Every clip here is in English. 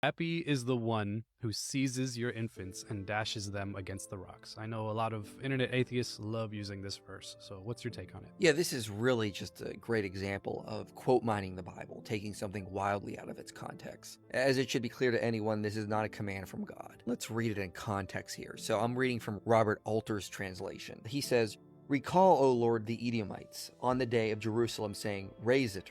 Happy is the one who seizes your infants and dashes them against the rocks. I know a lot of internet atheists love using this verse, so what's your take on it? Yeah, this is really just a great example of quote mining the Bible, taking something wildly out of its context. As it should be clear to anyone, this is not a command from God. Let's read it in context here. So I'm reading from Robert Alter's translation. He says, "Recall, O Lord, the Edomites on the day of Jerusalem, saying, raise it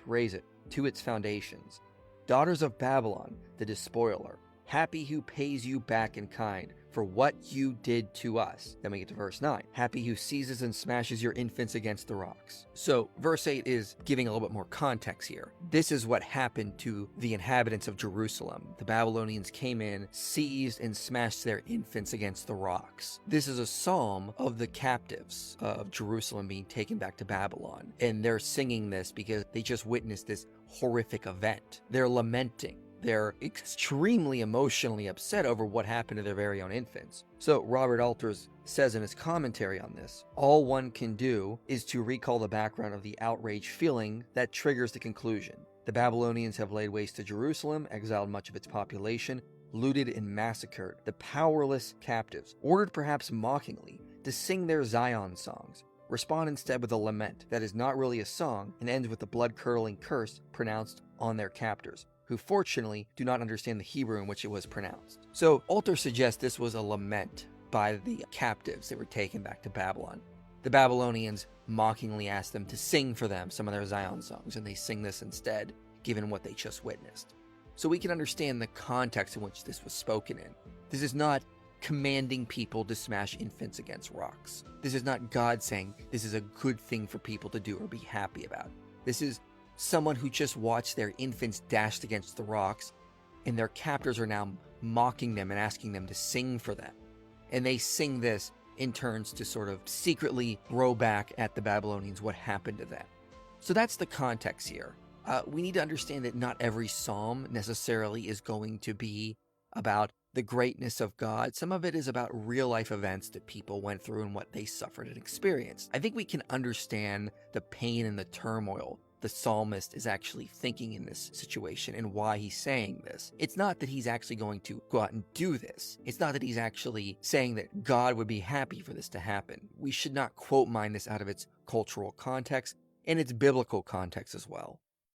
to its foundations. Daughters of Babylon, the despoiler, happy who pays you back in kind for what you did to us." Then we get to verse 9. Happy who seizes and smashes your infants against the rocks. So verse 8 is giving a little bit more context here. This is what happened to the inhabitants of Jerusalem. The Babylonians came in, seized and smashed their infants against the rocks. This is a psalm of the captives of Jerusalem being taken back to Babylon. And they're singing this because they just witnessed this horrific event. They're lamenting. They're extremely emotionally upset over what happened to their very own infants. So Robert Alters says in his commentary on this, all one can do is to recall the background of the outrage feeling that triggers the conclusion. The Babylonians have laid waste to Jerusalem, exiled much of its population, looted and massacred the powerless captives, ordered perhaps mockingly to sing their Zion songs. Respond instead with a lament that is not really a song and ends with the blood-curdling curse pronounced on their captors, who fortunately do not understand the Hebrew in which it was pronounced. So Alter suggests this was a lament by the captives that were taken back to Babylon. The Babylonians mockingly asked them to sing for them some of their Zion songs, and they sing this instead, given what they just witnessed. So we can understand the context in which this was spoken in. This is not commanding people to smash infants against rocks. This is not God saying this is a good thing for people to do or be happy about. This is someone who just watched their infants dashed against the rocks, and their captors are now mocking them and asking them to sing for them. And they sing this in turns to sort of secretly throw back at the Babylonians what happened to them. So that's the context here. We need to understand that not every psalm necessarily is going to be about the greatness of God. Some of it is about real life events that people went through and what they suffered and experienced. I think we can understand the pain and the turmoil the psalmist is actually thinking in this situation and why he's saying this. It's not that he's actually going to go out and do this. It's not that he's actually saying that God would be happy for this to happen. We should not quote mine this out of its cultural context and its biblical context as well.